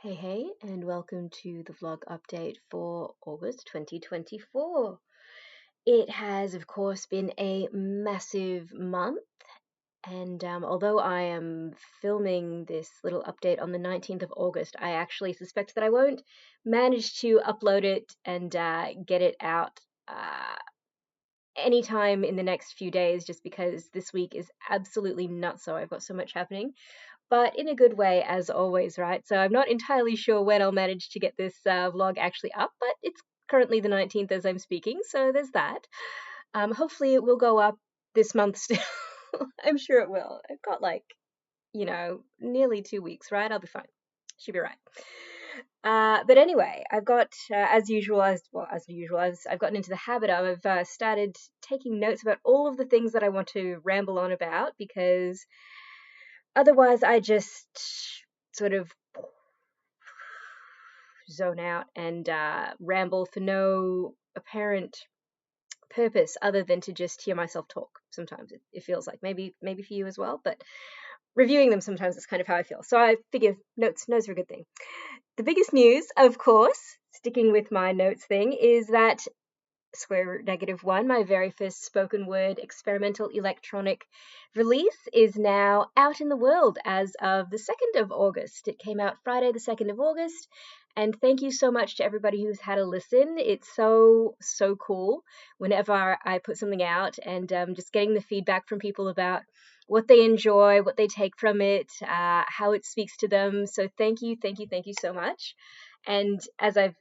Hey, and welcome to the vlog update for August 2024. It has, of course, been a massive month, and although I am filming this little update on the 19th of August, I actually suspect that I won't manage to upload it and get it out anytime in the next few days, just because this week is absolutely nuts. So I've got so much happening, but in a good way, as always, right? So I'm not entirely sure when I'll manage to get this vlog actually up, but it's currently the 19th as I'm speaking, so there's that. Hopefully it will go up this month still. I'm sure it will. I've got nearly 2 weeks, right? I'll be fine. Should be right. But anyway, I've got, as usual, as I've gotten into the habit of, I've started taking notes about all of the things that I want to ramble on about, because otherwise I just sort of zone out and ramble for no apparent purpose other than to just hear myself talk. Sometimes it feels like maybe for you as well, but reviewing them sometimes is kind of how I feel. So I figure notes are a good thing. The biggest news, of course, sticking with my notes thing, is that SWew, my very first spoken word experimental electronic release, is now out in the world as of the 2nd of August. It came out Friday, the 2nd of August. And thank you so much to everybody who's had a listen. It's so cool whenever I put something out, and just getting the feedback from people about what they enjoy, what they take from it, how it speaks to them. So thank you so much. And as I've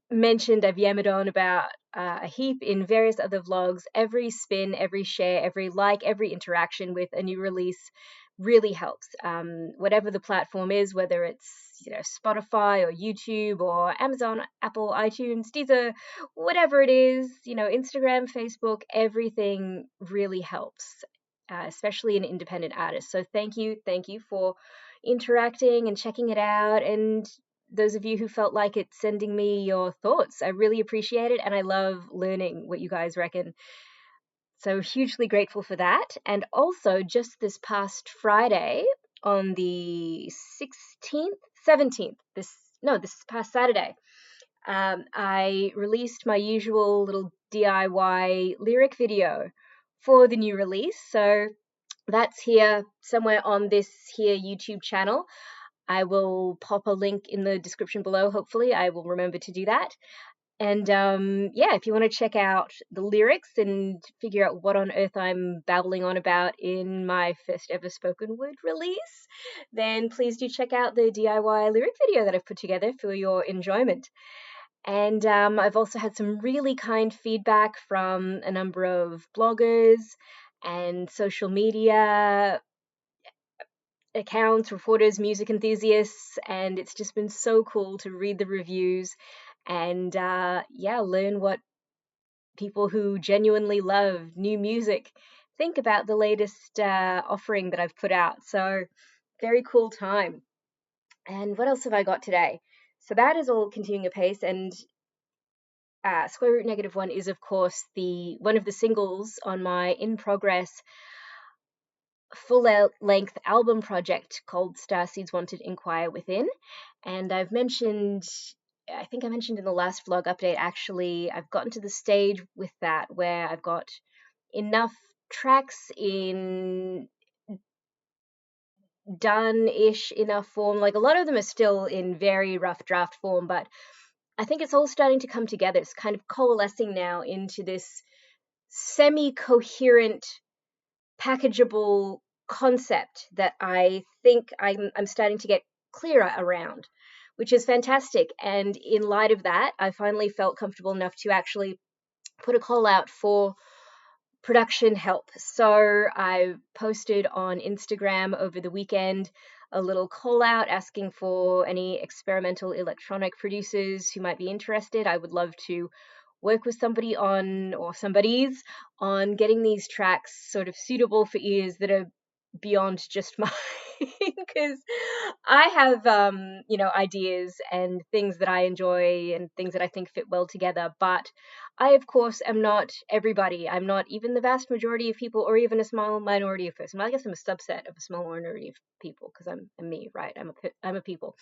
mentioned, I've yammered on about a heap in various other vlogs. Every spin, every share, every like, every interaction with a new release really helps. Whatever the platform is, whether it's Spotify or YouTube or Amazon, Apple, iTunes, Deezer, whatever it is, Instagram, Facebook, everything really helps, especially an independent artist. So thank you for interacting and checking it out, and those of you who felt like it, sending me your thoughts. I really appreciate it, and I love learning what you guys reckon. So hugely grateful for that. And also, just this past Friday, on the 17th, this past Saturday, I released my usual little DIY lyric video for the new release. So that's here somewhere on this here YouTube channel. I will pop a link in the description below. Hopefully I will remember to do that. And if you want to check out the lyrics and figure out what on earth I'm babbling on about in my first ever spoken word release, then please do check out the DIY lyric video that I've put together for your enjoyment. And I've also had some really kind feedback from a number of bloggers and social media accounts, reporters, music enthusiasts, and it's just been so cool to read the reviews and learn what people who genuinely love new music think about the latest offering that I've put out. So very cool time. And what else have I got today? So that is all continuing apace, and SWew is, of course, the one of the singles on my in progress full-length album project called Starseeds Wanted Inquire Within. And I think I mentioned in the last vlog update, actually, I've gotten to the stage with that where I've got enough tracks in done-ish enough form. Like, a lot of them are still in very rough draft form, but I think it's all starting to come together. It's kind of coalescing now into this semi-coherent, packageable concept that I think I'm starting to get clearer around, which is fantastic. And in light of that, I finally felt comfortable enough to actually put a call out for production help. So I posted on Instagram over the weekend a little call out asking for any experimental electronic producers who might be interested. I would love to work with somebody on, or somebody's on, getting these tracks sort of suitable for ears that are beyond just mine, because I have ideas and things that I enjoy and things that I think fit well together, but I of course am not everybody. I'm not even the vast majority of people, or even a small minority of person. Well, I guess I'm a subset of a small minority of people, because I'm me, right? I'm a people.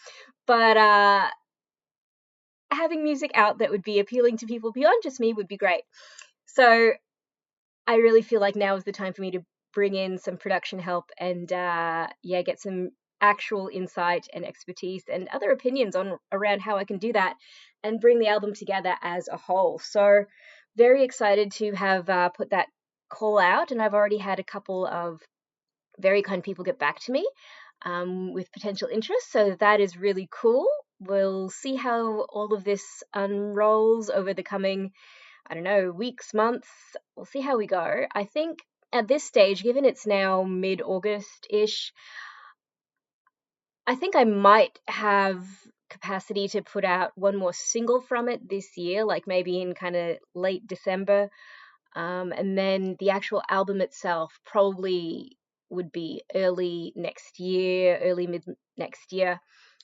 But having music out that would be appealing to people beyond just me would be great. So I really feel like now is the time for me to bring in some production help and get some actual insight and expertise and other opinions on around how I can do that and bring the album together as a whole. So very excited to have put that call out, and I've already had a couple of very kind people get back to me with potential interest. So that is really cool. We'll see how all of this unrolls over the coming, I don't know, weeks, months. We'll see how we go. I think at this stage, given it's now mid-August-ish, I think I might have capacity to put out one more single from it this year, like maybe in kind of late December. And then the actual album itself probably would be early next year, early mid next year.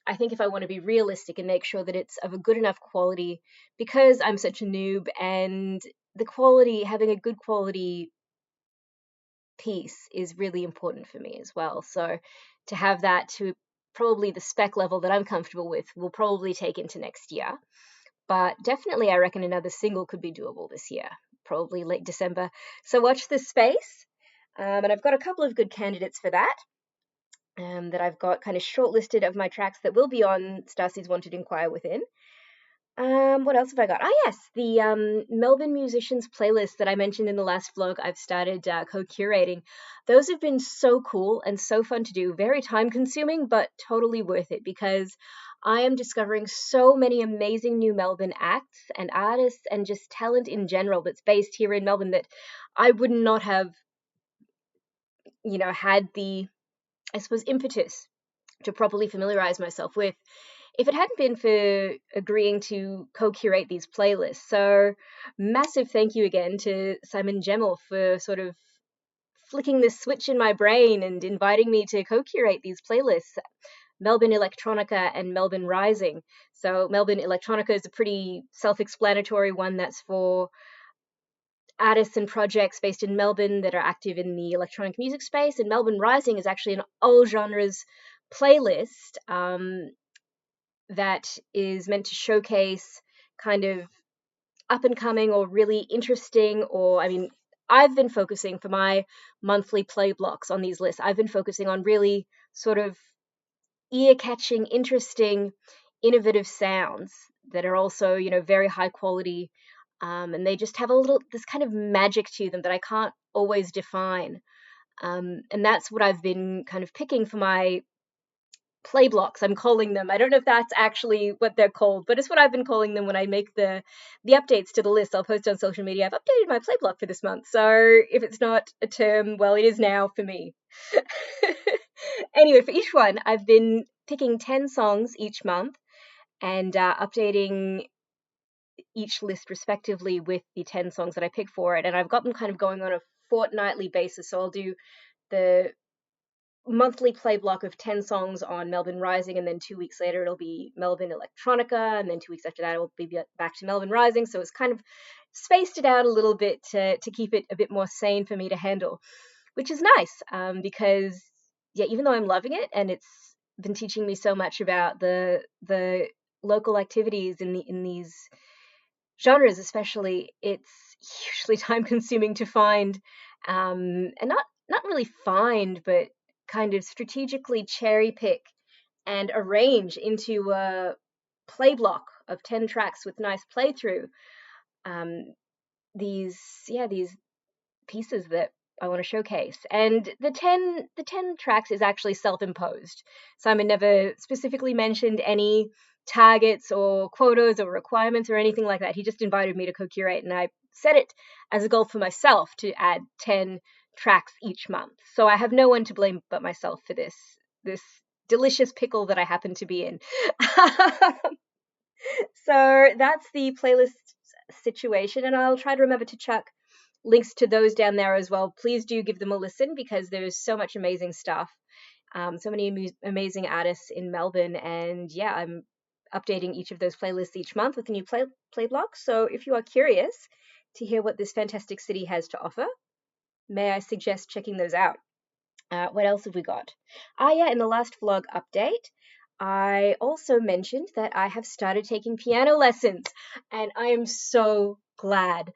I think if I want to be realistic and make sure that it's of a good enough quality, because I'm such a noob, and the quality, having a good quality piece is really important for me as well. So to have that to probably the spec level that I'm comfortable with will probably take into next year. But definitely, I reckon another single could be doable this year, probably late December. So watch this space. And I've got a couple of good candidates for that. That I've got kind of shortlisted of my tracks that will be on Stacy's Wanted Inquire Within. What else have I got? Ah, yes, the Melbourne musicians playlist that I mentioned in the last vlog. I've started co-curating. Those have been so cool and so fun to do. Very time consuming, but totally worth it, because I am discovering so many amazing new Melbourne acts and artists and just talent in general that's based here in Melbourne that I would not have, had the, I suppose, impetus to properly familiarize myself with if it hadn't been for agreeing to co-curate these playlists. So massive thank you again to Simon Gemmell for sort of flicking this switch in my brain and inviting me to co-curate these playlists, Melbourne Electronica and Melbourne Rising. So Melbourne Electronica is a pretty self-explanatory one that's for artists and projects based in Melbourne that are active in the electronic music space, and Melbourne Rising is actually an all genres playlist that is meant to showcase kind of up and coming or really interesting, or I mean, I've been focusing for my monthly play blocks on these lists. I've been focusing on really sort of ear catching, interesting, innovative sounds that are also, very high quality. And they just have this kind of magic to them that I can't always define. And that's what I've been kind of picking for my play blocks, I'm calling them. I don't know if that's actually what they're called, but it's what I've been calling them when I make the updates to the list. I'll post on social media, I've updated my play block for this month. So if it's not a term, well, it is now for me. Anyway, for each one, I've been picking 10 songs each month and updating each list respectively with the 10 songs that I pick for it. And I've got them kind of going on a fortnightly basis. So I'll do the monthly play block of 10 songs on Melbourne Rising, and then 2 weeks later it'll be Melbourne Electronica, and then 2 weeks after that it'll be back to Melbourne Rising. So it's kind of spaced it out a little bit to keep it a bit more sane for me to handle, which is nice, because even though I'm loving it and it's been teaching me so much about the local activities in these genres especially, it's hugely time consuming to find, and not really find, but kind of strategically cherry pick and arrange into a play block of 10 tracks with nice playthrough, these pieces that I want to showcase. And the 10 tracks is actually self-imposed. Simon never specifically mentioned any targets or quotas or requirements or anything like that. He just invited me to co-curate, and I set it as a goal for myself to add 10 tracks each month. So I have no one to blame but myself for this delicious pickle that I happen to be in. So that's the playlist situation, and I'll try to remember to chuck links to those down there as well. Please do give them a listen because there's so much amazing stuff. So many amazing artists in Melbourne, and yeah, I'm updating each of those playlists each month with a new play block. So if you are curious to hear what this fantastic city has to offer, may I suggest checking those out. What else have we got? Yeah, in the last vlog update, I also mentioned that I have started taking piano lessons, and I am so glad.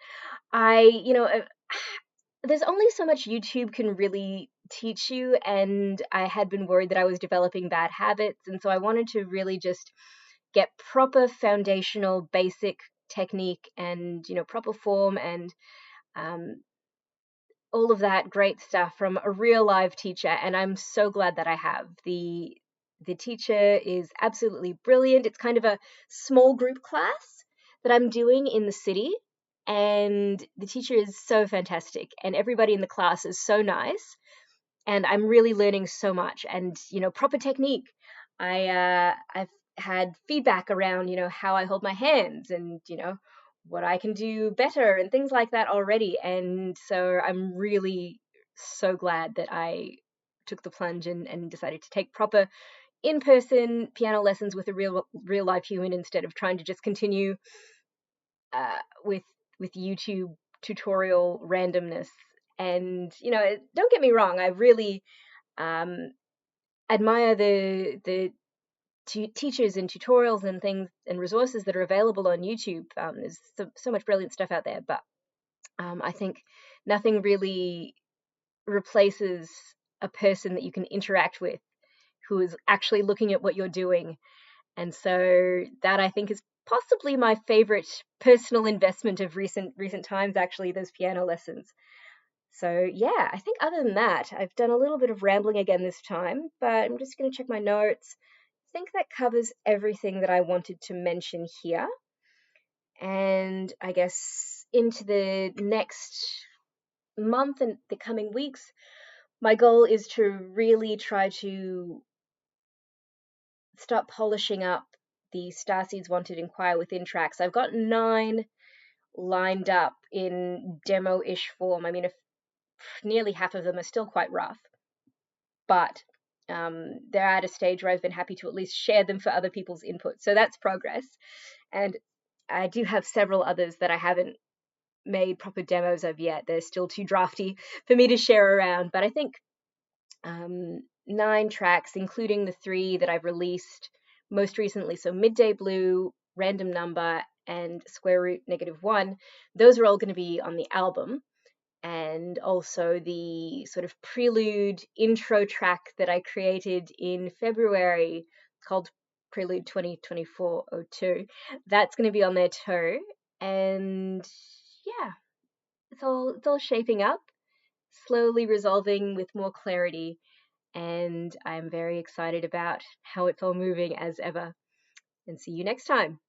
There's only so much YouTube can really teach you, and I had been worried that I was developing bad habits, and so I wanted to really just get proper foundational basic technique and proper form and um, all of that great stuff from a real live teacher, and I'm so glad that I have. The teacher is absolutely brilliant. It's kind of a small group class that I'm doing in the city, and the teacher is so fantastic, and everybody in the class is so nice, and I'm really learning so much. And proper technique. I've had feedback around how I hold my hands, and what I can do better and things like that already. And so I'm really so glad that I took the plunge and decided to take proper in-person piano lessons with a real live human instead of trying to just continue with YouTube tutorial randomness. And don't get me wrong, I really um, admire the teachers and tutorials and things and resources that are available on YouTube. There's so much brilliant stuff out there, but I think nothing really replaces a person that you can interact with who is actually looking at what you're doing. And so that, I think, is possibly my favorite personal investment of recent times, actually, those piano lessons. So yeah, I think other than that, I've done a little bit of rambling again this time, but I'm just going to check my notes. I think that covers everything that I wanted to mention here. And I guess into the next month and the coming weeks, my goal is to really try to start polishing up the Starseeds Wanted Inquire Within tracks. I've got 9 lined up in demo-ish form. I mean, if nearly half of them are still quite rough, but they're at a stage where I've been happy to at least share them for other people's input. So that's progress. And I do have several others that I haven't made proper demos of yet. They're still too drafty for me to share around. But I think 9 tracks, including the 3 that I've released most recently. So Midday Blue, Random Number, and Square Root -1. Those are all going to be on the album. And also the sort of prelude intro track that I created in February called Prelude 2024-02. That's going to be on there too. And yeah, it's all shaping up, slowly resolving with more clarity. And I'm very excited about how it's all moving as ever. And see you next time.